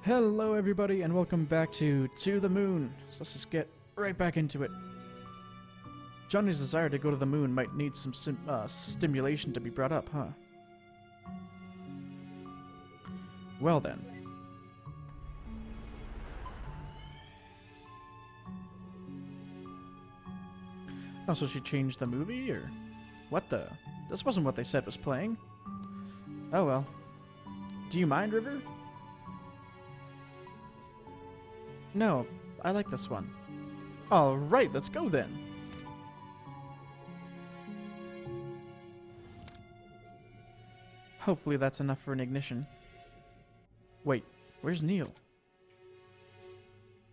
Hello everybody and welcome back to the Moon. So let's just get right back into it. Johnny's desire to go to the moon might need some stimulation to be brought up, huh? Well then. Oh, so she changed the movie, or what the? This wasn't what they said was playing. Oh well. Do you mind, River? No, I like this one. Alright, let's go then. Hopefully that's enough for an ignition. Wait, where's Neil?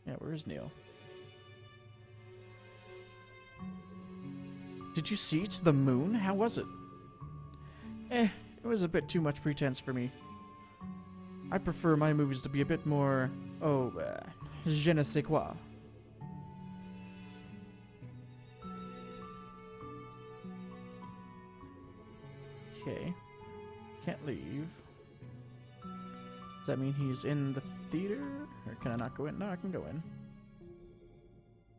Yeah, where's Neil? Did you see to the moon? How was it? It was a bit too much pretense for me. I prefer my movies to be a bit more, je ne sais quoi. Okay. Can't leave. Does that mean he's in the theater? Or can I not go in? No, I can go in.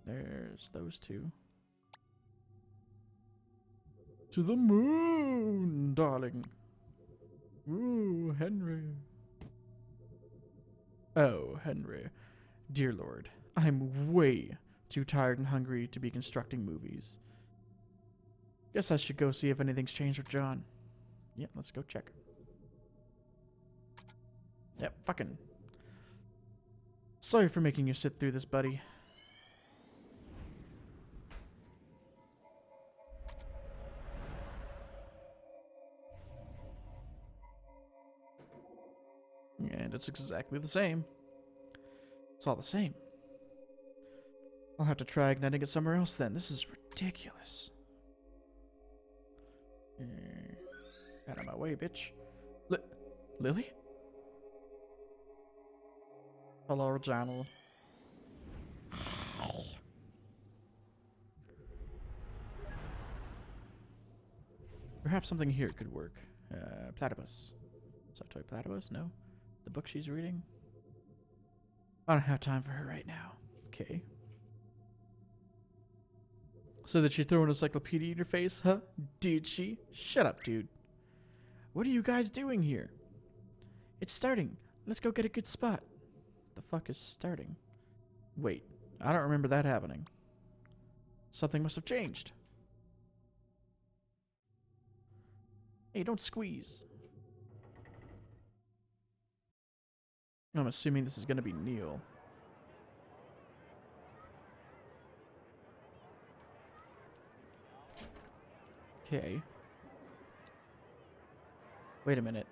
There's those two. To the moon, darling. Ooh, Henry. Oh, Henry. Dear Lord, I'm way too tired and hungry to be constructing movies. Guess I should go see if anything's changed with John. Yeah, let's go check. Yep, fucking. Sorry for making you sit through this, buddy. And it's exactly the same. It's all the same. I'll have to try igniting it somewhere else then. This is ridiculous. Out of my way, bitch. Lily? Hello, Johnny. Perhaps something here could work. Platypus. Soft toy platypus? No? The book she's reading? I don't have time for her right now. Okay. So did she throw an encyclopedia in your face, huh? Did she? Shut up, dude. What are you guys doing here? It's starting. Let's go get a good spot. The fuck is starting? Wait, I don't remember that happening. Something must have changed. Hey, don't squeeze. I'm assuming this is going to be Neil. Okay. Wait a minute.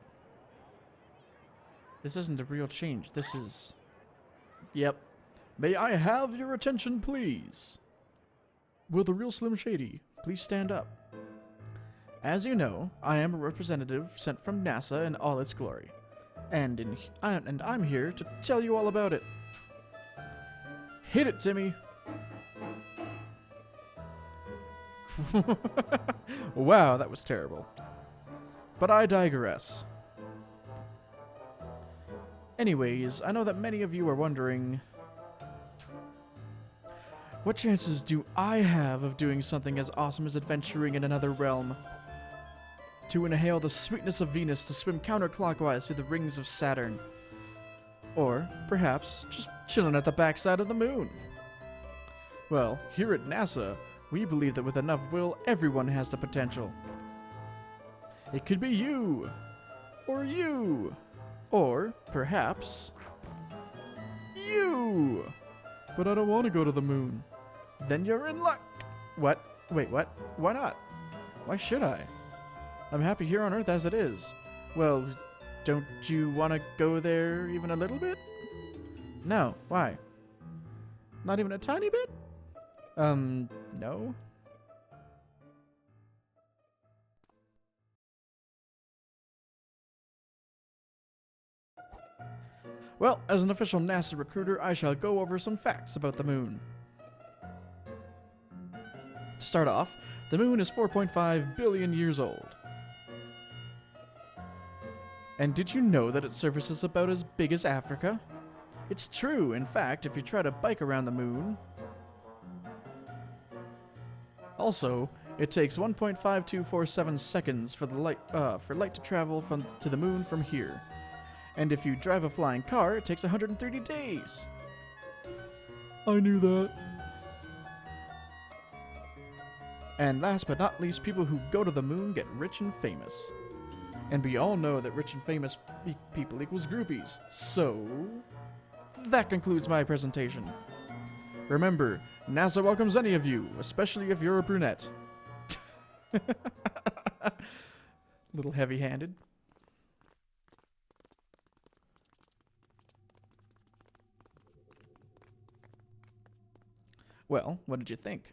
This isn't a real change. This is... Yep. May I have your attention, please? Will the real Slim Shady please stand up? As you know, I am a representative sent from NASA in all its glory. And I'm here to tell you all about it. Hit it, Timmy. Wow, that was terrible. But I digress. Anyways, I know that many of you are wondering, what chances do I have of doing something as awesome as adventuring in another realm? To inhale the sweetness of Venus, to swim counterclockwise through the rings of Saturn. Or, perhaps, just chilling at the backside of the moon. Well, here at NASA, we believe that with enough will, everyone has the potential. It could be you, or you, or, perhaps, you. But I don't want to go to the moon. Then you're in luck. What? Wait, what? Why not? Why should I? I'm happy here on Earth as it is. Well, don't you want to go there even a little bit? No. Why? Not even a tiny bit? No. Well, as an official NASA recruiter, I shall go over some facts about the moon. To start off, the moon is 4.5 billion years old. And did you know that its surface is about as big as Africa? It's true. In fact, if you try to bike around the moon... Also, it takes 1.5247 seconds for light to travel to the moon from here. And if you drive a flying car, it takes 130 days. I knew that. And last but not least, people who go to the moon get rich and famous. And we all know that rich and famous people equals groupies. So, that concludes my presentation. Remember, NASA welcomes any of you, especially if you're a brunette. Little heavy-handed. Well, what did you think?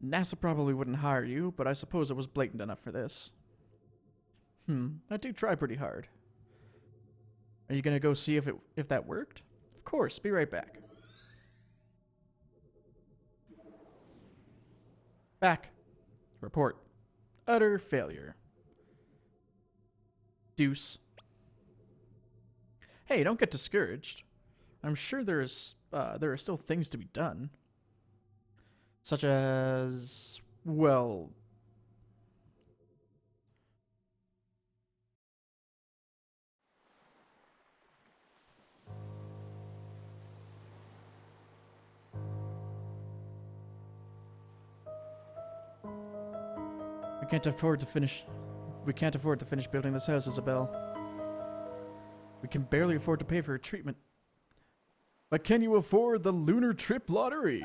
NASA probably wouldn't hire you, but I suppose it was blatant enough for this. I do try pretty hard. Are you gonna go see if that worked? Of course, be right back. Back. Report. Utter failure. Deuce. Hey, don't get discouraged. I'm sure there are still things to be done. Such as, well... We can't afford to finish building this house, Isabel. We can barely afford to pay for her treatment. But can you afford the lunar trip lottery?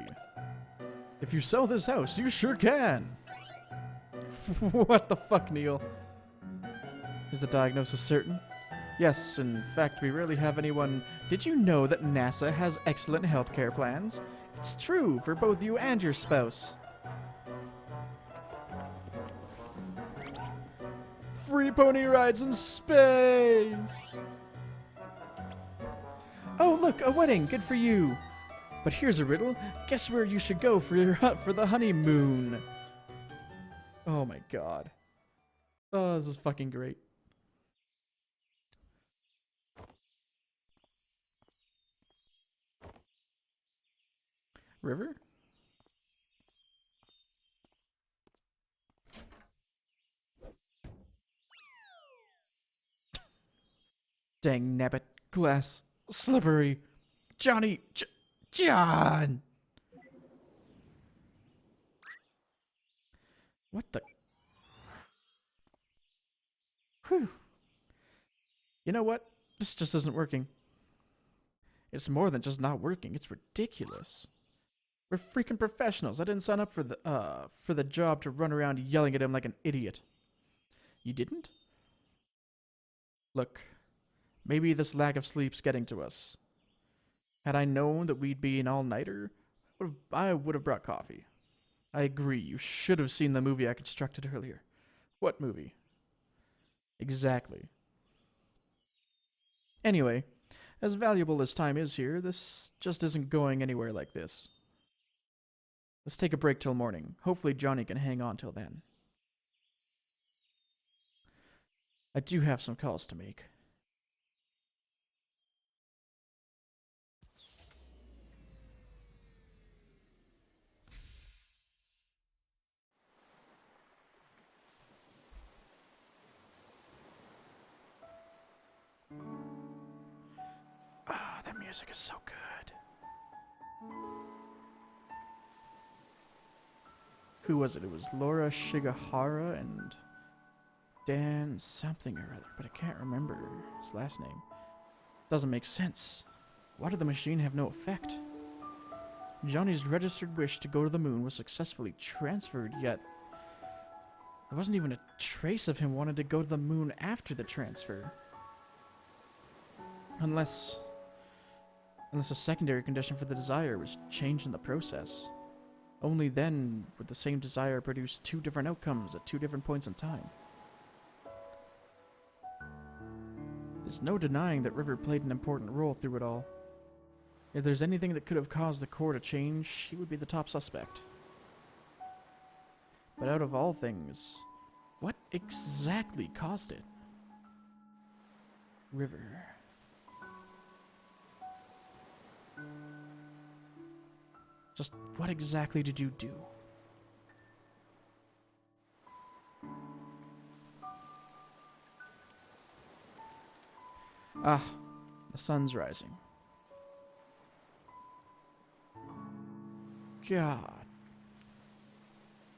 If you sell this house, you sure can. What the fuck, Neil? Is the diagnosis certain? Yes, in fact, we rarely have anyone... Did you know that NASA has excellent healthcare plans? It's true for both you and your spouse. Free pony rides in space! Oh, look, a wedding! Good for you! But here's a riddle. Guess where you should go for the honeymoon? Oh my god. Oh, this is fucking great. River? Dang nabbit. Glass. Slippery. Johnny. John! What the... Whew. You know what? This just isn't working. It's more than just not working. It's ridiculous. We're freaking professionals. I didn't sign up for the job to run around yelling at him like an idiot. You didn't? Look, maybe this lack of sleep's getting to us. Had I known that we'd be an all-nighter, I would have brought coffee. I agree, you should have seen the movie I constructed earlier. What movie? Exactly. Anyway, as valuable as time is here, this just isn't going anywhere like this. Let's take a break till morning. Hopefully Johnny can hang on till then. I do have some calls to make. Ah, that music is so good. Who was it? It was Laura Shigahara and Dan something or other, but I can't remember his last name. Doesn't make sense. Why did the machine have no effect? Johnny's registered wish to go to the moon was successfully transferred, yet there wasn't even a trace of him wanting to go to the moon after the transfer. Unless a secondary condition for the desire was changed in the process. Only then would the same desire produce two different outcomes at two different points in time. There's no denying that River played an important role through it all. If there's anything that could have caused the core to change, she would be the top suspect. But out of all things, what exactly caused it? River. Just what exactly did you do? Ah, the sun's rising. God.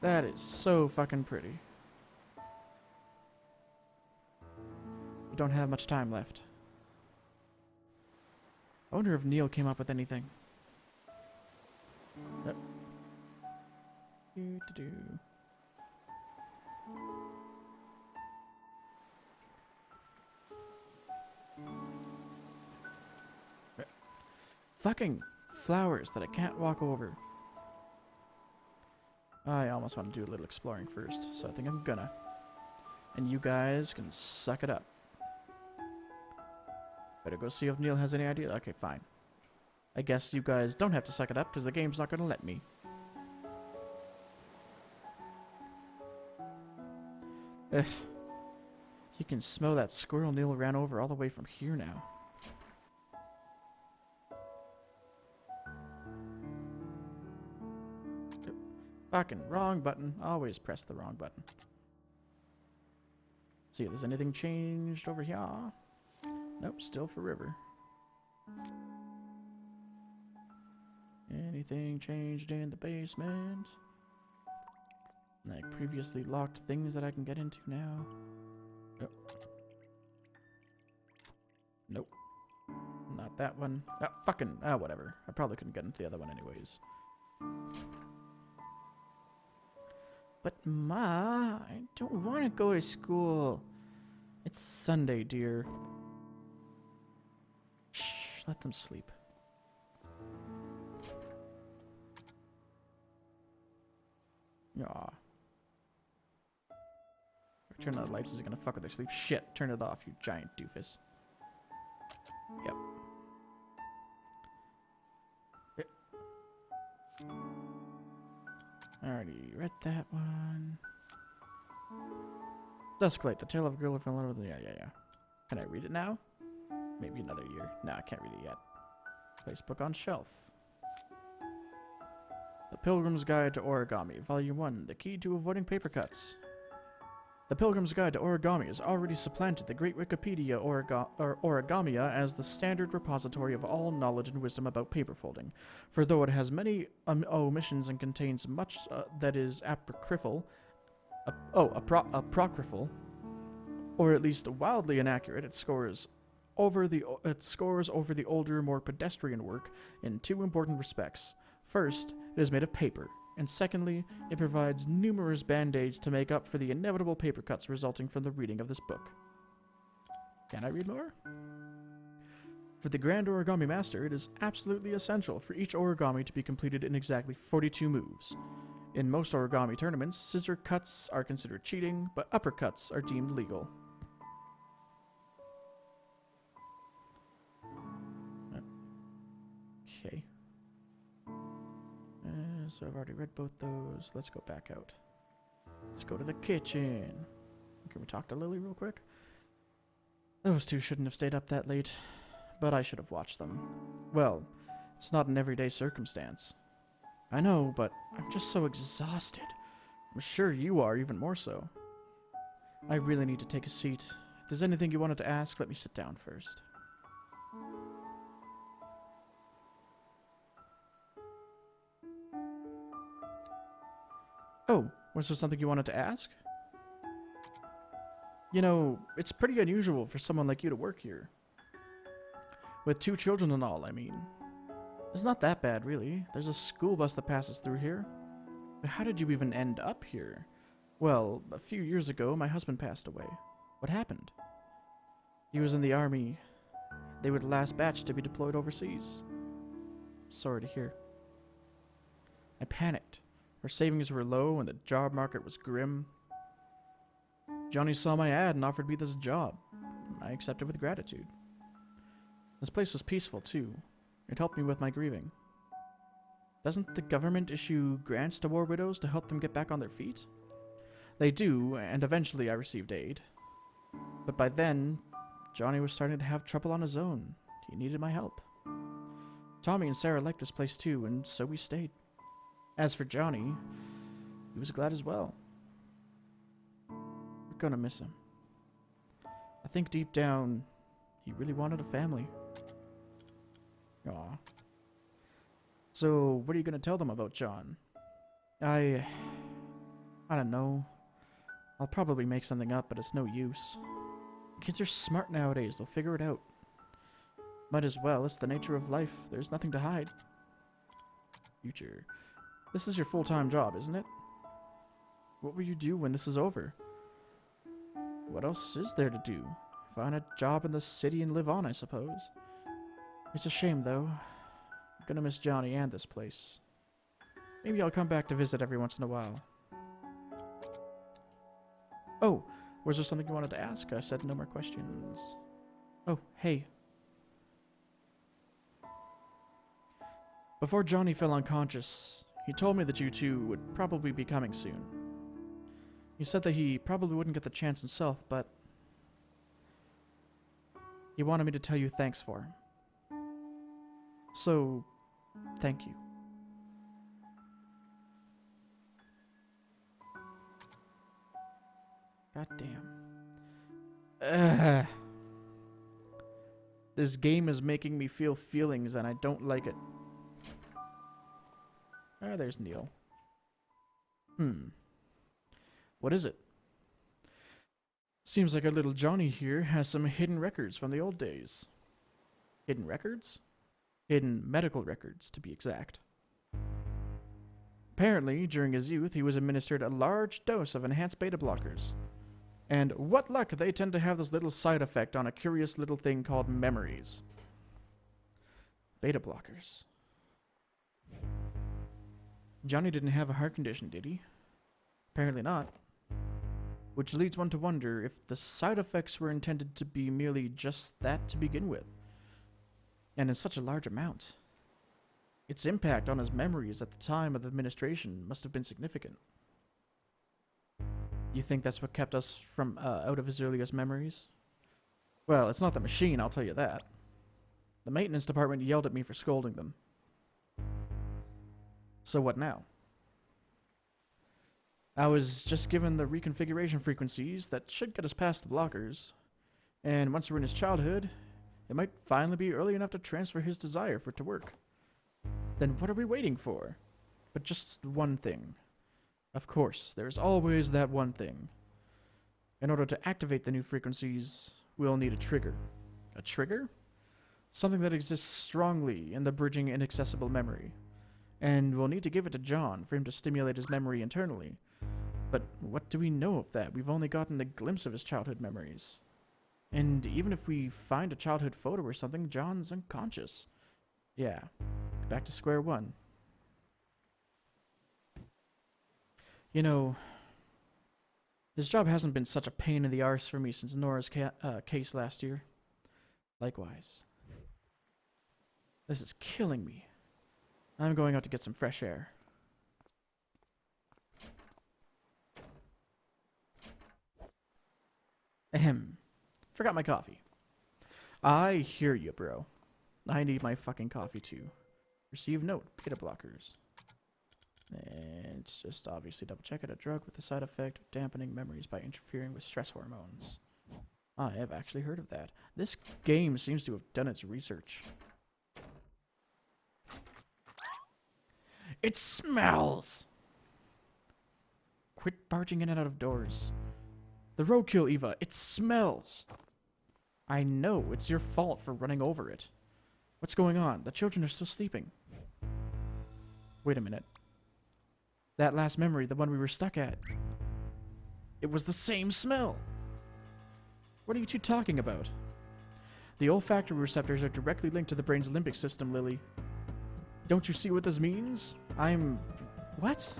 That is so fucking pretty. We don't have much time left. I wonder if Neil came up with anything. Yep. Do-do-do. Fucking flowers that I can't walk over. I almost want to do a little exploring first, so I think I'm gonna. And you guys can suck it up. Better go see if Neil has any idea. Okay, fine. I guess you guys don't have to suck it up because the game's not gonna let me. Ugh. You can smell that squirrel Neil ran over all the way from here now. Fucking wrong button. Always press the wrong button. See if there's anything changed over here. Nope, still for river. Anything changed in the basement? Like previously locked things that I can get into now? Nope. Nope. Not that one. Ah, fucking. Ah, whatever. I probably couldn't get into the other one anyways. But Ma, I don't want to go to school. It's Sunday, dear. Shh, let them sleep. Aw. Turn on the lights, is it gonna fuck with their sleep? Shit, turn it off, you giant doofus. Yep. Alrighty, read that one. Dusklight, the tale of a girl who fell in love with... Yeah. Can I read it now? Maybe another year. No, I can't read it yet. Place book on shelf. The Pilgrim's Guide to Origami, Volume 1, The Key to Avoiding Paper Cuts. The Pilgrim's Guide to Origami has already supplanted the great Wikipedia Origamia as the standard repository of all knowledge and wisdom about paper folding. For though it has many omissions and contains much that is apocryphal, or at least wildly inaccurate, it scores over the older, more pedestrian work in two important respects. First, it is made of paper. And secondly, it provides numerous band-aids to make up for the inevitable paper cuts resulting from the reading of this book. Can I read more? For the Grand Origami Master, it is absolutely essential for each origami to be completed in exactly 42 moves. In most origami tournaments, scissor cuts are considered cheating, but uppercuts are deemed legal. Okay. So I've already read both those. Let's go back out. Let's go to the kitchen. Can we talk to Lily real quick? Those two shouldn't have stayed up that late, but I should have watched them. Well, it's not an everyday circumstance. I know, but I'm just so exhausted. I'm sure you are even more so. I really need to take a seat. If there's anything you wanted to ask, let me sit down first. Oh, was there something you wanted to ask? You know, it's pretty unusual for someone like you to work here. With 2 children and all, I mean. It's not that bad, really. There's a school bus that passes through here. But how did you even end up here? Well, a few years ago, my husband passed away. What happened? He was in the army. They were the last batch to be deployed overseas. Sorry to hear. I panicked. Our savings were low and the job market was grim. Johnny saw my ad and offered me this job. I accepted with gratitude. This place was peaceful, too. It helped me with my grieving. Doesn't the government issue grants to war widows to help them get back on their feet? They do, and eventually I received aid. But by then, Johnny was starting to have trouble on his own. He needed my help. Tommy and Sarah liked this place too, and so we stayed. As for Johnny, he was glad as well. We're gonna miss him. I think deep down, he really wanted a family. Aw. So, what are you gonna tell them about John? I don't know. I'll probably make something up, but it's no use. Kids are smart nowadays, they'll figure it out. Might as well, it's the nature of life. There's nothing to hide. Future. This is your full-time job, isn't it? What will you do when this is over? What else is there to do? Find a job in the city and live on, I suppose. It's a shame, though. I'm gonna miss Johnny and this place. Maybe I'll come back to visit every once in a while. Oh, was there something you wanted to ask? I said no more questions. Oh, hey. Before Johnny fell unconscious, he told me that you two would probably be coming soon. He said that he probably wouldn't get the chance himself, but he wanted me to tell you thanks for him. So, thank you. God damn. This game is making me feel feelings and I don't like it. Ah, there's Neil. What is it? Seems like our little Johnny here has some hidden records from the old days. Hidden records? Hidden medical records, to be exact. Apparently, during his youth, he was administered a large dose of enhanced beta blockers. And what luck, they tend to have this little side effect on a curious little thing called memories. Beta blockers. Johnny didn't have a heart condition, did he? Apparently not. Which leads one to wonder if the side effects were intended to be merely just that to begin with. And in such a large amount. Its impact on his memories at the time of the administration must have been significant. You think that's what kept us from out of his earliest memories? Well, it's not the machine, I'll tell you that. The maintenance department yelled at me for scolding them. So what now? I was just given the reconfiguration frequencies that should get us past the blockers. And once we're in his childhood, it might finally be early enough to transfer his desire for it to work. Then what are we waiting for? But just one thing. Of course, there's always that one thing. In order to activate the new frequencies, we'll need a trigger. A trigger? Something that exists strongly in the bridging inaccessible memory. And we'll need to give it to John for him to stimulate his memory internally. But what do we know of that? We've only gotten a glimpse of his childhood memories. And even if we find a childhood photo or something, John's unconscious. Yeah, back to square one. You know, this job hasn't been such a pain in the arse for me since Nora's case last year. Likewise. This is killing me. I'm going out to get some fresh air. Ahem. Forgot my coffee. I hear you, bro. I need my fucking coffee too. Receive note. Beta blockers. And it's just obviously double check it. A drug with the side effect of dampening memories by interfering with stress hormones. I have actually heard of that. This game seems to have done its research. It smells! Quit barging in and out of doors. The roadkill, Eva. It smells. I know. It's your fault for running over it. What's going on? The children are still sleeping. Wait a minute. That last memory, the one we were stuck at. It was the same smell. What are you two talking about? The olfactory receptors are directly linked to the brain's limbic system, Lily. Don't you see what this means? What?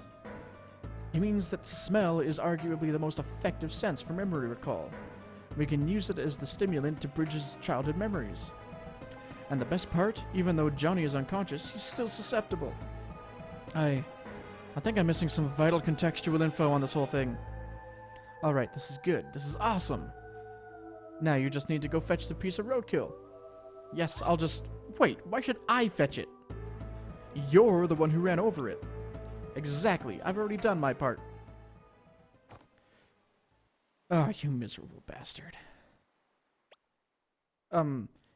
It means that smell is arguably the most effective sense for memory recall. We can use it as the stimulant to bridge his childhood memories. And the best part, even though Johnny is unconscious, he's still susceptible. I think I'm missing some vital contextual info on this whole thing. Alright, this is good. This is awesome. Now you just need to go fetch the piece of roadkill. Yes, I'll just... Wait, why should I fetch it? You're the one who ran over it. Exactly. I've already done my part. Ah, you miserable bastard.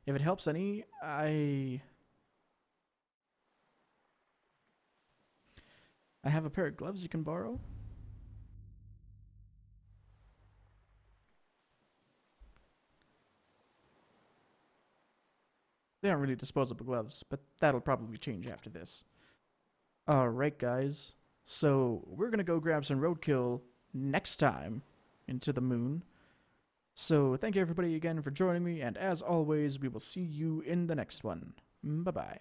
If it helps any, I have a pair of gloves you can borrow. They aren't really disposable gloves, but that'll probably change after this. Alright, guys. So, we're gonna go grab some roadkill next time into the moon. So, thank you everybody again for joining me, and as always, we will see you in the next one. Bye bye.